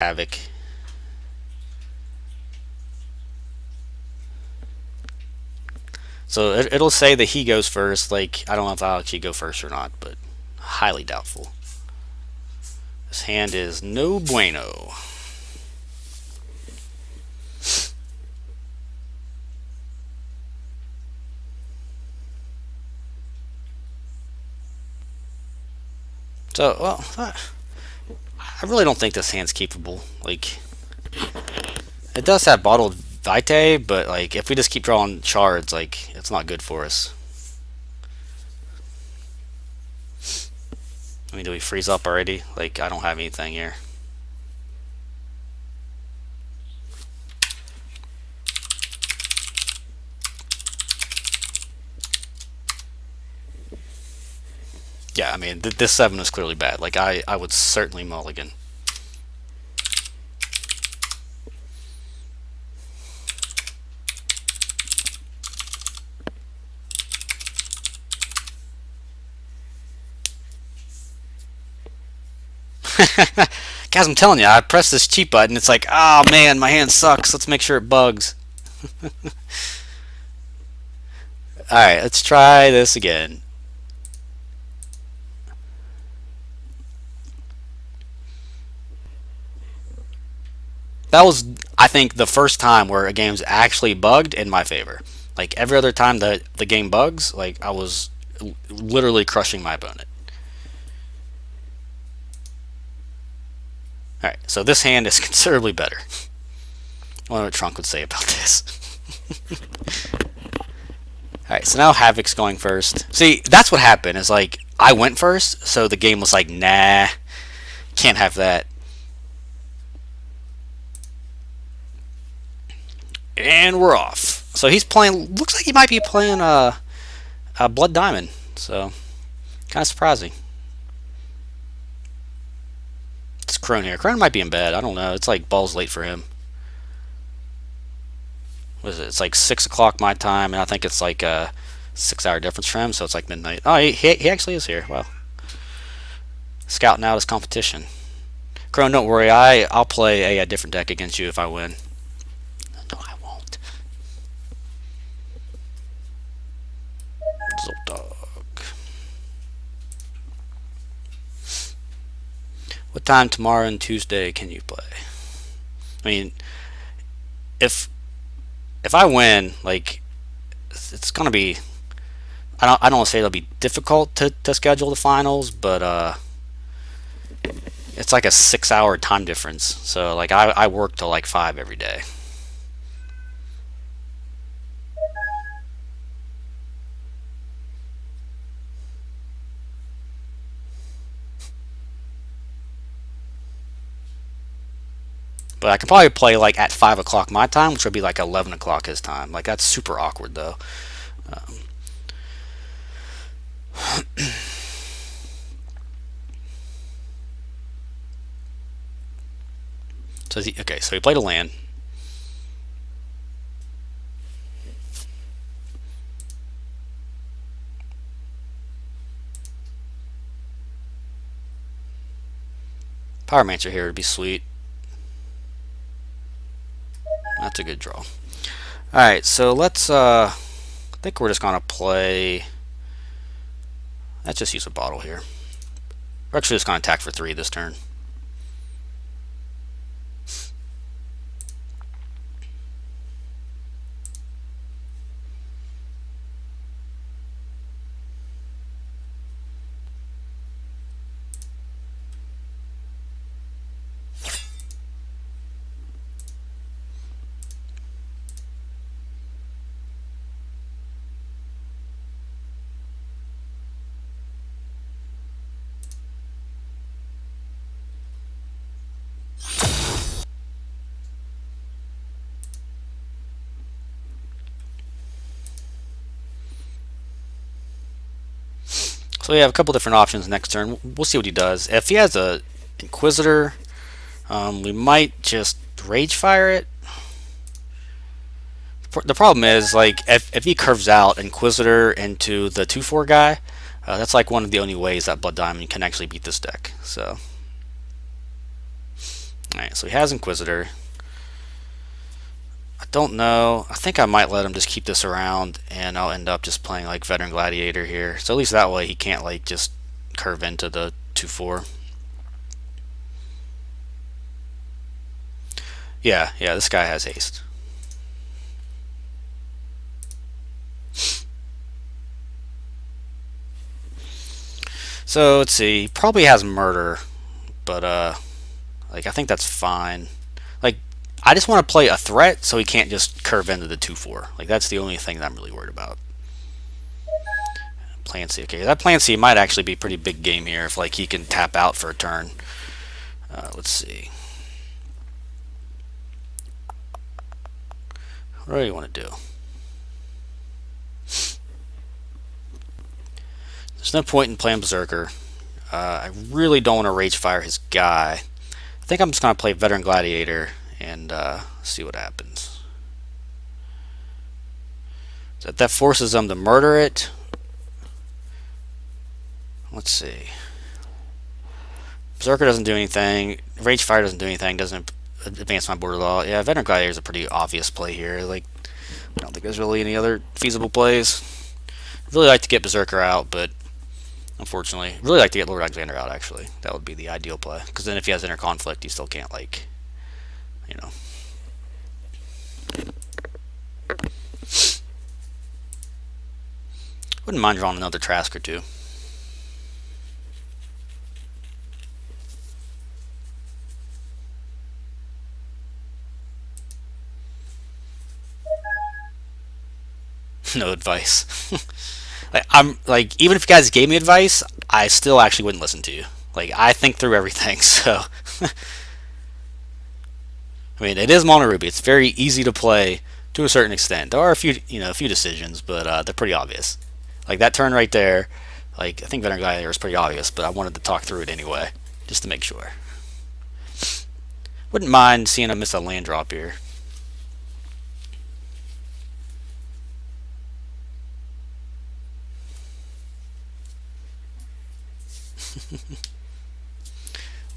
HAVOC. So it'll say that he goes first. Like, I don't know if I'll actually go first or not, but highly doubtful. This hand is no bueno. So, well, I really don't think this hand's capable. Like, it does have bottled Vitae, but like, if we just keep drawing shards, like, it's not good for us. I mean, do we freeze up already? Like, I don't have anything here. Yeah, I mean, this 7 is clearly bad. Like, I would certainly mulligan. Guys, I'm telling you, I press this cheat button. It's like, oh man, my hand sucks. Let's make sure it bugs. Alright, let's try this again. That was, I think, the first time where a game's actually bugged in my favor. Like, every other time that the game bugs, like, I was literally crushing my opponent. Alright, so this hand is considerably better. I wonder what Trunk would say about this. Alright, so now HAVOC's going first. See, that's what happened, is like, I went first, so the game was like, nah, can't have that. And we're off. So he's playing, looks like he might be playing a Blood Diamond, so kind of surprising. It's Crone here. Crone might be in bed, I don't know. It's like balls late for him. What is it? It's like 6 o'clock my time, and I think it's like a 6-hour difference for him, so it's like midnight. Oh, he actually is here. Wow. Scouting out his competition. Crone, don't worry. I'll play a different deck against you if I win. No, I won't. Zoltog. What time tomorrow and Tuesday can you play? I mean, if I win, like, it's gonna be. I don't want to say it'll be difficult to schedule the finals, but it's like a 6-hour time difference. So like I work till like 5 every day. But I could probably play like at 5 o'clock my time, which would be like 11 o'clock his time. Like, that's super awkward though. Um, so okay, so he played a land. Pyromancer here would be sweet. That's a good draw. Alright, so let's I think we're just gonna play. Let's just use a bottle here. We're actually just gonna attack for 3 this turn. So we have a couple different options next turn. We'll see what he does. If he has a Inquisitor, we might just Rage Fire it. The problem is, like, if he curves out Inquisitor into the 2/4 guy, that's like one of the only ways that Blood Diamond can actually beat this deck. So Alright, so he has Inquisitor. I don't know. I think I might let him just keep this around, and I'll end up just playing like Veteran Gladiator here. So at least that way he can't like just curve into the 2/4. Yeah, this guy has haste. So let's see. He probably has murder, but like I think that's fine. Like I just want to play a threat so he can't just curve into the 2/4. Like that's the only thing that I'm really worried about. Plan C. Okay, that Plan C might actually be a pretty big game here if like he can tap out for a turn. Let's see. What do you want to do? There's no point in playing Berserker. I really don't want to Rage Fire his guy. I think I'm just going to play Veteran Gladiator and see what happens. So that forces them to murder it. Let's see. Berserker doesn't do anything. Rage Fire doesn't do anything. Doesn't advance my board at all. Yeah, Veteran Gladiator is a pretty obvious play here. Like, I don't think there's really any other feasible plays. I'd really like to get Berserker out, but unfortunately, I'd really like to get Lord Alexander out. Actually, that would be the ideal play. Because then, if he has inner conflict, he still can't like, you know. Wouldn't mind drawing another Trask or two. No advice. I'm like, even if you guys gave me advice, I still actually wouldn't listen to you. Like, I think through everything, so. I mean, it is Mono Ruby. It's very easy to play to a certain extent. There are a few decisions, but they're pretty obvious. Like that turn right there, like I think Veteran Gladiator is pretty obvious, but I wanted to talk through it anyway, just to make sure. Wouldn't mind seeing him miss a land drop here.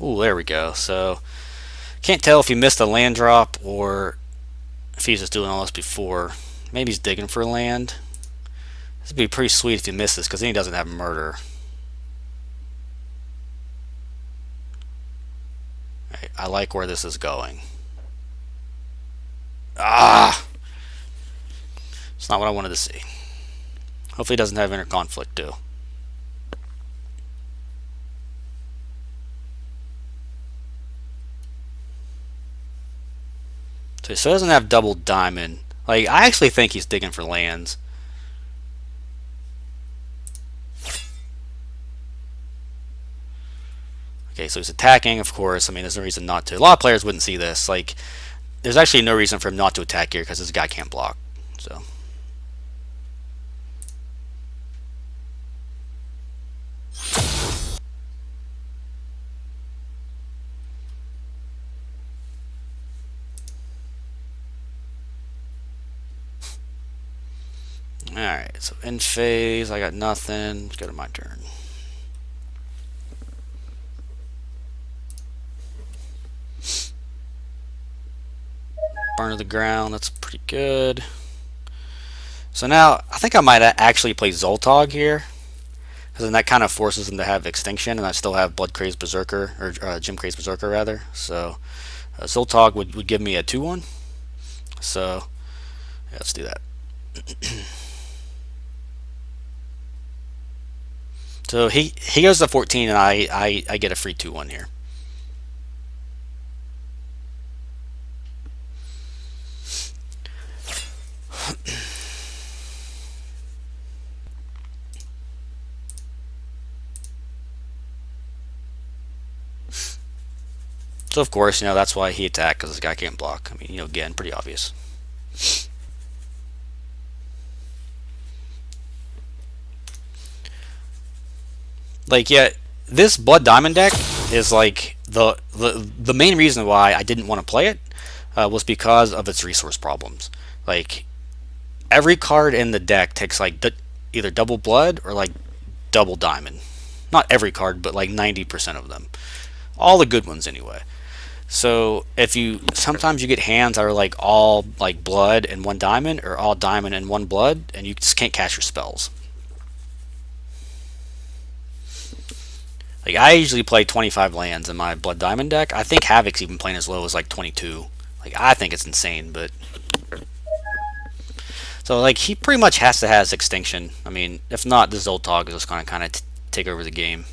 Ooh, there we go. So, can't tell if he missed a land drop or if he's just doing all this before. Maybe he's digging for land. This would be pretty sweet if he misses, because then he doesn't have murder. Right, I like where this is going. Ah! It's not what I wanted to see. Hopefully he doesn't have inner conflict too. So he doesn't have double diamond. Like, I actually think he's digging for lands. Okay, so he's attacking, of course. I mean, there's no reason not to. A lot of players wouldn't see this. Like, there's actually no reason for him not to attack here because this guy can't block. So. Alright, so in phase, I got nothing. Let's go to my turn. Burn to the ground, that's pretty good. So now, I think I might actually play Zoltog here. Because then that kind of forces him to have Extinction, and I still have Blood Crazed Berserker, or Gym Crazed Berserker rather. So Zoltog would give me a 2/1. So yeah, let's do that. So he goes to 14, and I get a free 2/1 here. So of course, that's why he attacked, because this guy can't block. I mean, again, pretty obvious. Like, yeah, this Blood Diamond deck is like the main reason why I didn't want to play it was because of its resource problems. Like, every card in the deck takes like either double blood or like double diamond. Not every card, but like 90% of them. All the good ones anyway. So if you sometimes you get hands that are like all like blood and one diamond, or all diamond and one blood, and you just can't cast your spells. Like I usually play 25 lands in my blood diamond deck. I think Havoc's even playing as low as like 22. Like I think it's insane, but so like he pretty much has to have extinction. I mean, if not, this Zoltog is just gonna kind of take over the game.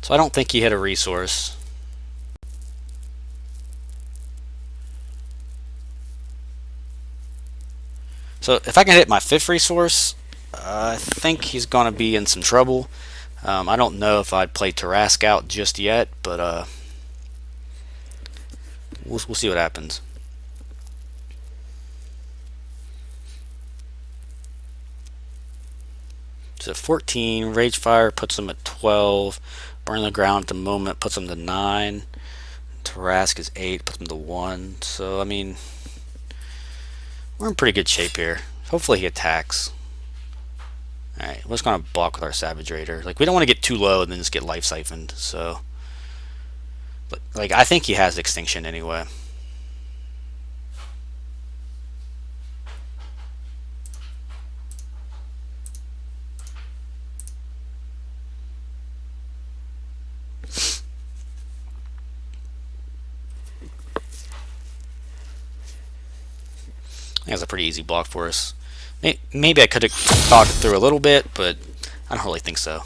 So I don't think he hit a resource. So if I can hit my 5th resource, I think he's gonna be in some trouble. I don't know if I'd play Tarask out just yet, but we'll see what happens. So 14, Rage Fire puts him at 12. Burn the Ground at the moment puts him to 9. Tarask is 8, puts him to 1. So, I mean, we're in pretty good shape here. Hopefully he attacks. Alright, we're just going to block with our Savage Raider. Like, we don't want to get too low and then just get life siphoned, so... But, like, I think he has Extinction anyway. I think that's a pretty easy block for us. Maybe I could have thought it through a little bit, but I don't really think so.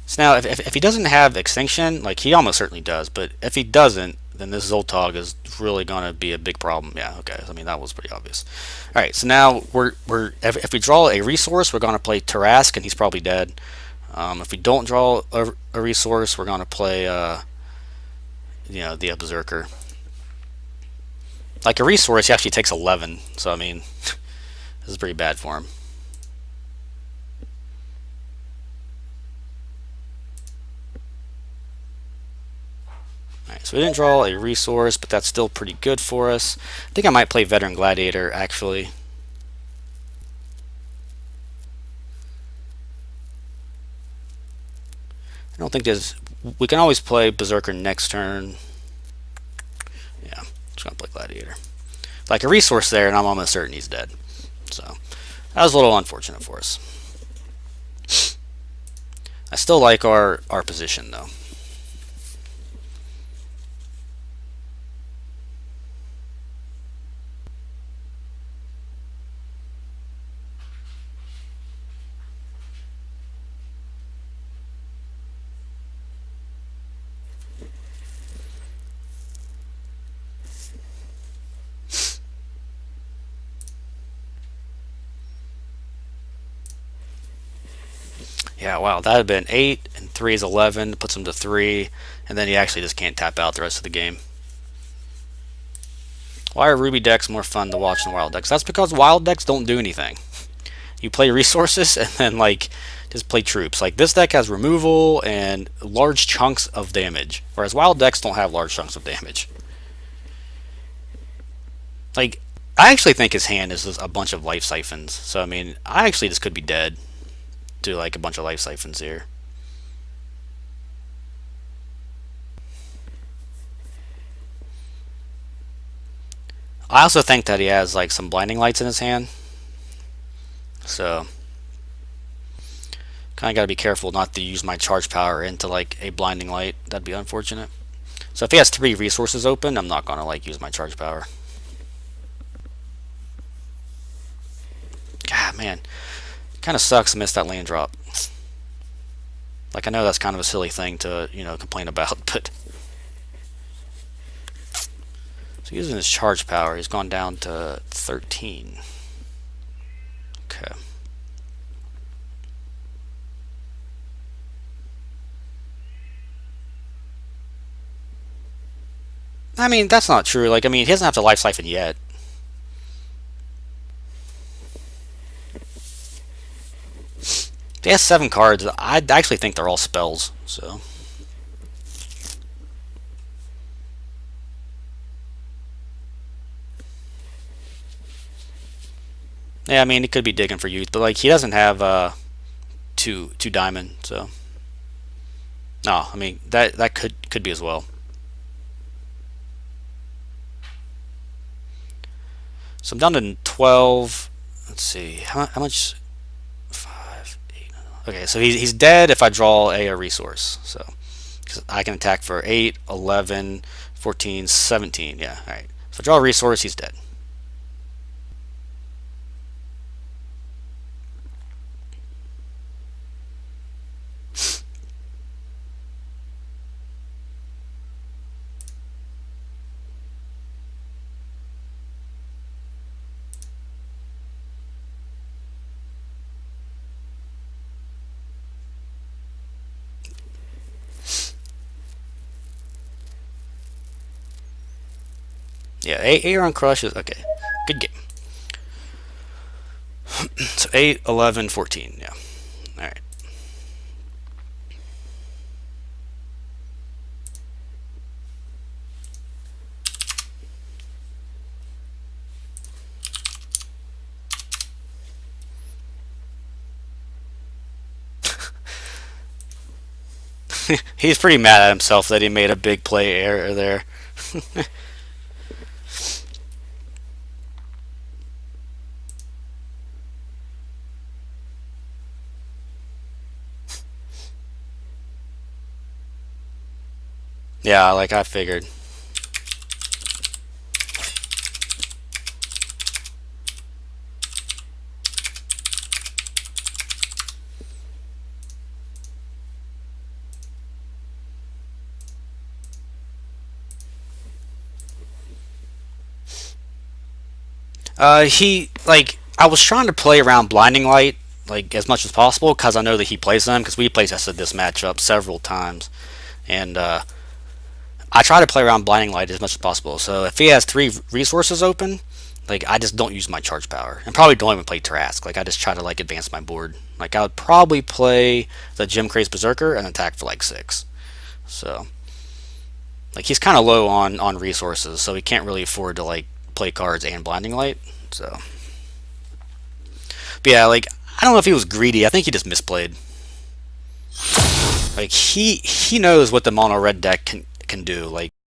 So now, if he doesn't have Extinction, like he almost certainly does, but if he doesn't, then this Zoltog is really going to be a big problem. Yeah, okay. I mean, that was pretty obvious. All right, so now if we draw a resource, we're going to play Tarask, and he's probably dead. If we don't draw a resource, we're going to play, the Berserker. Like a resource, he actually takes 11, so I mean, this is pretty bad for him. Alright, so we didn't draw a resource, but that's still pretty good for us. I think I might play Veteran Gladiator, actually. I don't think there's... We can always play Berserker next turn. Yeah, just gonna play Gladiator. Like a resource there, and I'm almost certain he's dead. So, that was a little unfortunate for us. I still like our position, though. Yeah, wow, that had been 8, and 3 is 11, puts him to 3, and then he actually just can't tap out the rest of the game. Why are Ruby decks more fun to watch than Wild decks? That's because Wild decks don't do anything. You play resources and then, like, just play troops. Like, this deck has removal and large chunks of damage, whereas Wild decks don't have large chunks of damage. Like, I actually think his hand is just a bunch of life siphons, so, I mean, I actually just could be dead to like a bunch of life siphons here. I also think that he has like some blinding lights in his hand, so kind of got to be careful not to use my charge power into like a blinding light. That'd be unfortunate. So if he has 3 resources open, I'm not gonna like use my charge power. God, man, kind of sucks to miss that land drop. Like, I know that's kind of a silly thing to, complain about, but... So using his charge power, he's gone down to 13. Okay. I mean, that's not true. Like, I mean, he doesn't have to life siphon yet. He has 7 cards. I actually think they're all spells, so... Yeah, I mean, he could be digging for youth, but like he doesn't have two diamond, so no. I mean that could be as well. So I'm down to 12. Let's see how much. 5, 8. Okay, so he's dead if I draw a resource. So 'cause I can attack for 8, 11, 14, 17. Yeah, all right. If I draw a resource, he's dead. Yeah, 8 on crush is okay. Good game. So 8, 11, 14. Yeah. All right. He's pretty mad at himself that he made a big play error there. Yeah, like I figured. He like I was trying to play around blinding light like as much as possible because I know that he plays them because we play tested this matchup several times, and I try to play around blinding light as much as possible. So if he has 3 resources open, like I just don't use my charge power and probably don't even play Trask. Like I just try to like advance my board. Like I would probably play the Gem Craze Berserker and attack for like 6. So like he's kind of low on resources, so he can't really afford to like play cards and blinding light. So, but yeah, like I don't know if he was greedy. I think he just misplayed. Like he knows what the mono red deck can do. Like